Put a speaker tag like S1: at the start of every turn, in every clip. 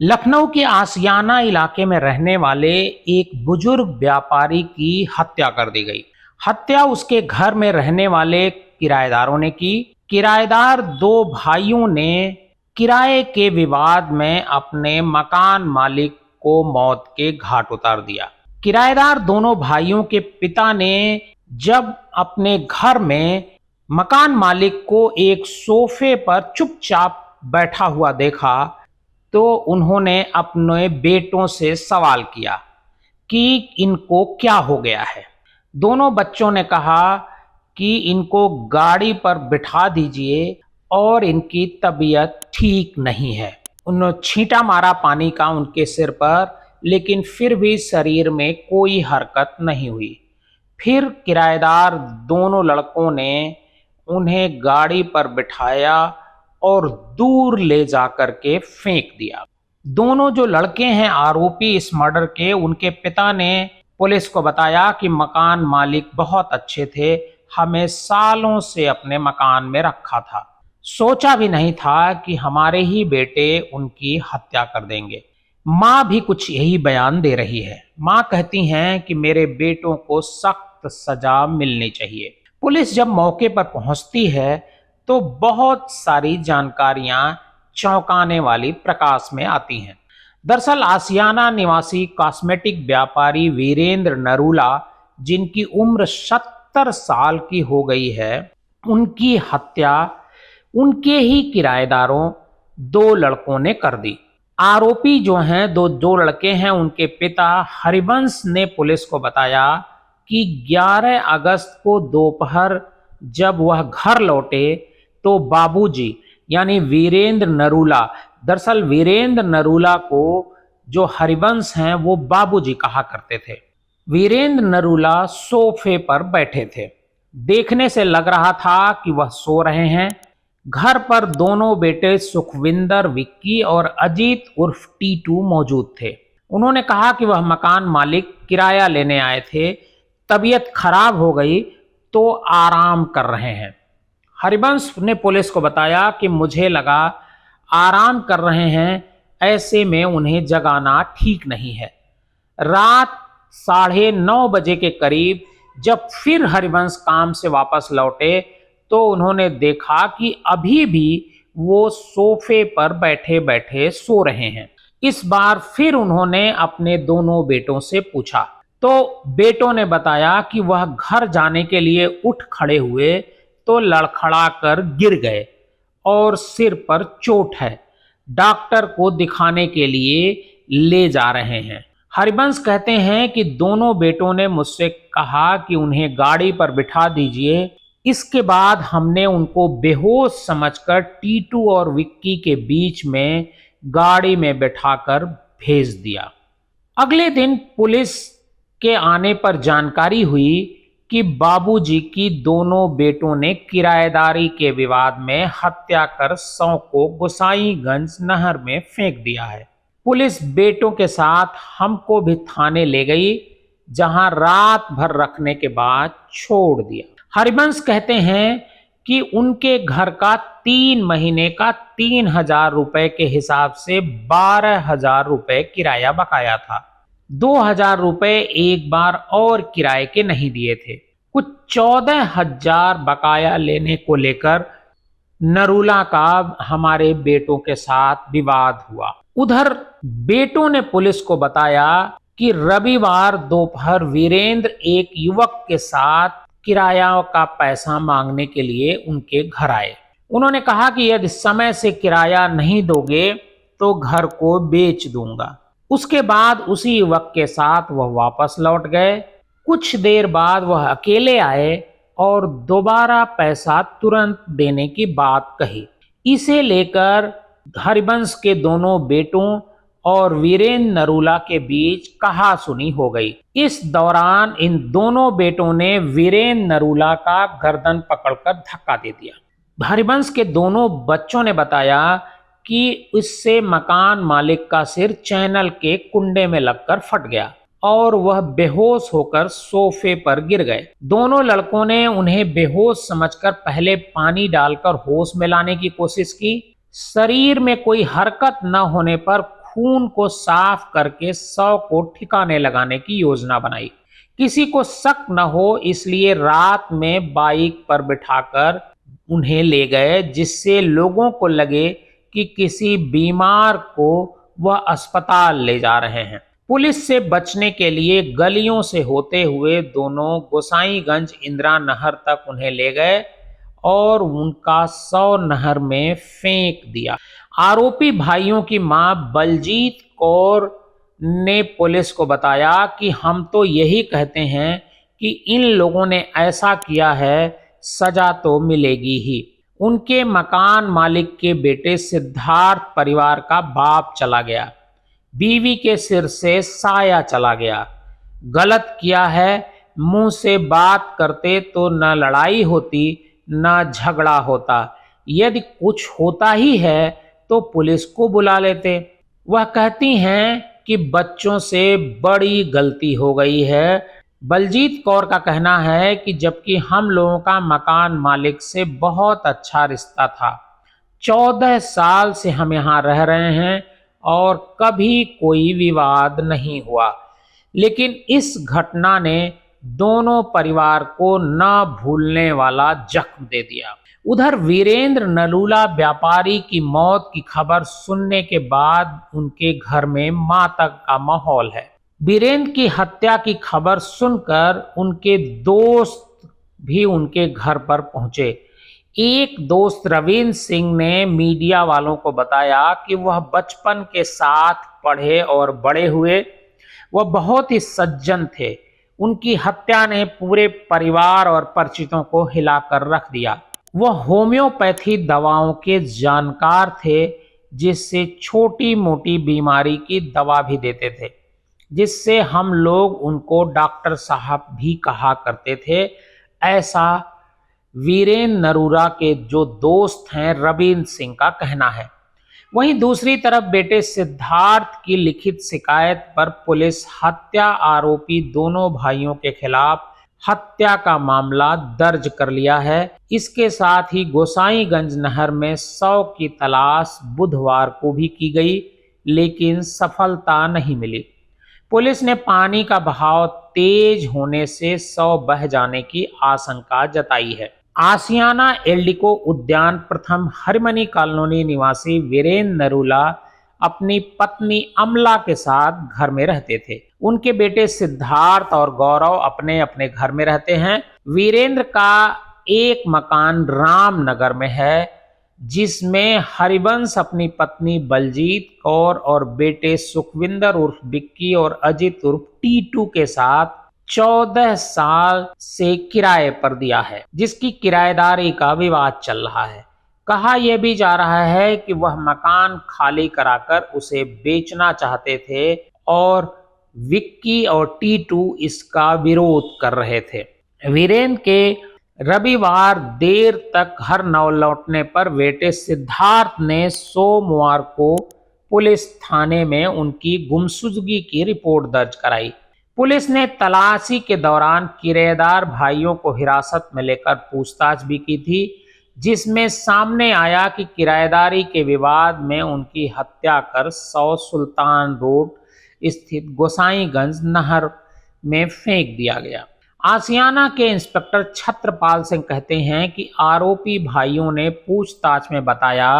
S1: लखनऊ के आशियाना इलाके में रहने वाले एक बुजुर्ग व्यापारी की हत्या कर दी गई। हत्या उसके घर में रहने वाले किराएदारों ने की। किराएदार दो भाइयों ने किराए के विवाद में अपने मकान मालिक को मौत के घाट उतार दिया। किराएदार दोनों भाइयों के पिता ने जब अपने घर में मकान मालिक को एक सोफे पर चुपचाप बैठा हुआ देखा तो उन्होंने अपने बेटों से सवाल किया कि इनको क्या हो गया है। दोनों बच्चों ने कहा कि इनको गाड़ी पर बिठा दीजिए और इनकी तबीयत ठीक नहीं है। उन्होंने छींटा मारा पानी का उनके सिर पर, लेकिन फिर भी शरीर में कोई हरकत नहीं हुई। फिर किराएदार दोनों लड़कों ने उन्हें गाड़ी पर बिठाया और दूर ले जाकर के फेंक दिया। दोनों जो लड़के हैं आरोपी इस मर्डर के, उनके पिता ने पुलिस को बताया कि मकान मालिक बहुत अच्छे थे, हमें सालों से अपने मकान में रखा था, सोचा भी नहीं था कि हमारे ही बेटे उनकी हत्या कर देंगे। माँ भी कुछ यही बयान दे रही है। माँ कहती हैं कि मेरे बेटों को सख्त सजा मिलनी चाहिए। पुलिस जब मौके पर पहुंचती है तो बहुत सारी जानकारियां चौंकाने वाली प्रकाश में आती हैं। दरअसल आसियाना निवासी कॉस्मेटिक व्यापारी वीरेंद्र नरूला, जिनकी उम्र 70 साल की हो गई है, उनकी हत्या उनके ही किराएदारों दो लड़कों ने कर दी। आरोपी जो हैं दो लड़के हैं, उनके पिता हरिवंश ने पुलिस को बताया कि 11 अगस्त को दोपहर जब वह घर लौटे तो बाबूजी यानी वीरेंद्र नरूला, दरअसल वीरेंद्र नरूला को जो हरिवंश हैं वो बाबूजी कहा करते थे, वीरेंद्र नरूला सोफे पर बैठे थे। देखने से लग रहा था कि वह सो रहे हैं। घर पर दोनों बेटे सुखविंदर, विक्की और अजीत उर्फ टीटू मौजूद थे। उन्होंने कहा कि वह मकान मालिक किराया लेने आए थे, तबीयत खराब हो गई तो आराम कर रहे हैं। हरिवंश ने पुलिस को बताया कि मुझे लगा आराम कर रहे हैं, ऐसे में उन्हें जगाना ठीक नहीं है। रात 9:30 बजे के करीब जब फिर हरिवंश काम से वापस लौटे तो उन्होंने देखा कि अभी भी वो सोफे पर बैठे बैठे सो रहे हैं। इस बार फिर उन्होंने अपने दोनों बेटों से पूछा तो बेटों ने बताया कि वह घर जाने के लिए उठ खड़े हुए तो लड़खड़ा कर गिर गए और सिर पर चोट है, डॉक्टर को दिखाने के लिए ले जा रहे हैं। हरिवंश कहते हैं कि दोनों बेटों ने मुझसे कहा कि उन्हें गाड़ी पर बिठा दीजिए। इसके बाद हमने उनको बेहोश समझकर टीटू और विक्की के बीच में गाड़ी में बिठाकर भेज दिया। अगले दिन पुलिस के आने पर जानकारी हुई कि बाबूजी की दोनों बेटों ने किराएदारी के विवाद में हत्या कर शव को गोसाईगंज नहर में फेंक दिया है। पुलिस बेटों के साथ हमको भी थाने ले गई, जहां रात भर रखने के बाद छोड़ दिया। हरिवंश कहते हैं कि उनके घर का 3 महीने का 3,000 रुपए के हिसाब से 12,000 रुपए किराया बकाया था। 2,000 रुपए एक बार और किराए के नहीं दिए थे। कुछ 14,000 बकाया लेने को लेकर नरूला का हमारे बेटों के साथ विवाद हुआ। उधर बेटों ने पुलिस को बताया कि रविवार दोपहर वीरेंद्र एक युवक के साथ किराया का पैसा मांगने के लिए उनके घर आए। उन्होंने कहा कि यदि समय से किराया नहीं दोगे तो घर को बेच दूंगा। उसके बाद उसी युवक के साथ वह वापस लौट गए। कुछ देर बाद वह अकेले आए और दोबारा पैसा तुरंत देने की बात कही। इसे लेकर हरिवंश के दोनों बेटों और वीरेंद्र नरूला के बीच कहासुनी हो गई। इस दौरान इन दोनों बेटों ने वीरेंद्र नरूला का गर्दन पकड़कर धक्का दे दिया। हरिवंश के दोनों बच्चों ने बताया कि इससे मकान मालिक का सिर चैनल के कुंडे में लगकर फट गया और वह बेहोश होकर सोफे पर गिर गए। दोनों लड़कों ने उन्हें बेहोश समझकर पहले पानी डालकर होश में लाने की कोशिश की। शरीर में कोई हरकत न होने पर खून को साफ करके शव को ठिकाने लगाने की योजना बनाई। किसी को शक न हो इसलिए रात में बाइक पर बिठाकर उन्हें ले गए, जिससे लोगों को लगे कि किसी बीमार को वह अस्पताल ले जा रहे हैं। पुलिस से बचने के लिए गलियों से होते हुए दोनों गोसाईगंज इंदिरा नहर तक उन्हें ले गए और उनका शव नहर में फेंक दिया। आरोपी भाइयों की मां बलजीत कौर ने पुलिस को बताया कि हम तो यही कहते हैं कि इन लोगों ने ऐसा किया है, सजा तो मिलेगी ही। उनके मकान मालिक के बेटे सिद्धार्थ परिवार का बाप चला गया। बीवी के सिर से साया चला गया। गलत किया है, मुंह से बात करते तो न लड़ाई होती न झगड़ा होता। यदि कुछ होता ही है तो पुलिस को बुला लेते। वह कहती हैं कि बच्चों से बड़ी गलती हो गई है। बलजीत कौर का कहना है कि जबकि हम लोगों का मकान मालिक से बहुत अच्छा रिश्ता था, 14 साल से हम यहाँ रह रहे हैं और कभी कोई विवाद नहीं हुआ, लेकिन इस घटना ने दोनों परिवार को न भूलने वाला जख्म दे दिया। उधर वीरेंद्र नरूला व्यापारी की मौत की खबर सुनने के बाद उनके घर में मातम का माहौल है। वीरेंद्र की हत्या की खबर सुनकर उनके दोस्त भी उनके घर पर पहुंचे। एक दोस्त रविंद्र सिंह ने मीडिया वालों को बताया कि वह बचपन के साथ पढ़े और बड़े हुए। वह बहुत ही सज्जन थे। उनकी हत्या ने पूरे परिवार और परिचितों को हिलाकर रख दिया। वह होम्योपैथी दवाओं के जानकार थे, जिससे छोटी मोटी बीमारी की दवा भी देते थे, जिससे हम लोग उनको डॉक्टर साहब भी कहा करते थे। ऐसा वीरेंद्र नरूला के जो दोस्त हैं रविंद्र सिंह का कहना है। वहीं दूसरी तरफ बेटे सिद्धार्थ की लिखित शिकायत पर पुलिस हत्या आरोपी दोनों भाइयों के खिलाफ हत्या का मामला दर्ज कर लिया है। इसके साथ ही गोसाईगंज नहर में शव की तलाश बुधवार को भी की गई, लेकिन सफलता नहीं मिली। पुलिस ने पानी का बहाव तेज होने से शव बह जाने की आशंका जताई है। आसियाना एल्डिको उद्यान प्रथम हरिमनी कॉलोनी निवासी वीरेंद्र नरूला अपनी पत्नी अमला के साथ घर में रहते थे। उनके बेटे सिद्धार्थ और गौरव अपने अपने घर में रहते हैं। वीरेंद्र का एक मकान रामनगर में है, जिसमें हरिवंश अपनी पत्नी बलजीत कौर और बेटे सुखविंदर उर्फ बिक्की और अजित उर्फ टीटू के साथ 14 साल से किराए पर दिया है, जिसकी किराएदारी का विवाद चल रहा है। कहा यह भी जा रहा है कि वह मकान खाली कराकर उसे बेचना चाहते थे और विक्की और टीटू इसका विरोध कर रहे थे। वीरेंद्र के रविवार देर तक घर न लौटने पर बेटे सिद्धार्थ ने सोमवार को पुलिस थाने में उनकी गुमशुदगी की रिपोर्ट दर्ज कराई। पुलिस ने तलाशी के दौरान किराएदार भाइयों को हिरासत में लेकर पूछताछ भी की थी, जिसमें सामने आया कि किराएदारी के विवाद में उनकी हत्या कर शव सुल्तान रोड स्थित गोसाईगंज नहर में फेंक दिया गया। आसियाना के इंस्पेक्टर छत्रपाल सिंह कहते हैं कि आरोपी भाइयों ने पूछताछ में बताया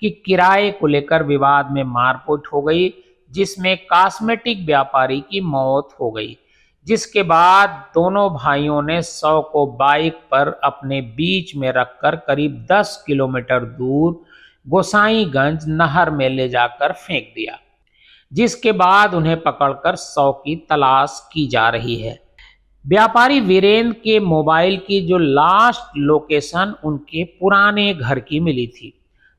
S1: कि किराए को लेकर विवाद में मारपीट हो गई, जिसमें कॉस्मेटिक व्यापारी की मौत हो गई, जिसके बाद दोनों भाइयों ने शव को बाइक पर अपने बीच में रखकर करीब 10 किलोमीटर दूर गोसाईगंज नहर में ले जाकर फेंक दिया, जिसके बाद उन्हें पकड़कर शव की तलाश की जा रही है। व्यापारी वीरेंद्र के मोबाइल की जो लास्ट लोकेशन उनके पुराने घर की मिली थी।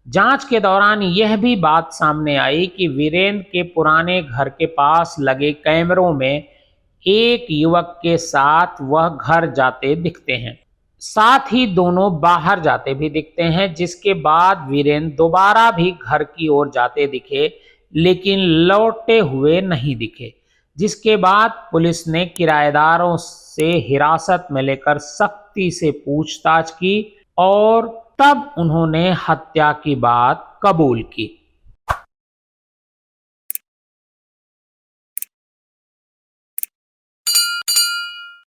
S1: जांच के दौरान यह भी बात सामने आई कि वीरेंद्र के पुराने घर के पास लगे कैमरों में एक युवक के साथ वह घर जाते दिखते हैं, साथ ही दोनों बाहर जाते भी दिखते हैं, जिसके बाद वीरेंद्र दोबारा भी घर की ओर जाते दिखे, लेकिन लौटे हुए नहीं दिखे, जिसके बाद पुलिस ने किराएदारों से हिरासत में लेकर सख्ती से पूछताछ की और तब उन्होंने हत्या की बात कबूल की।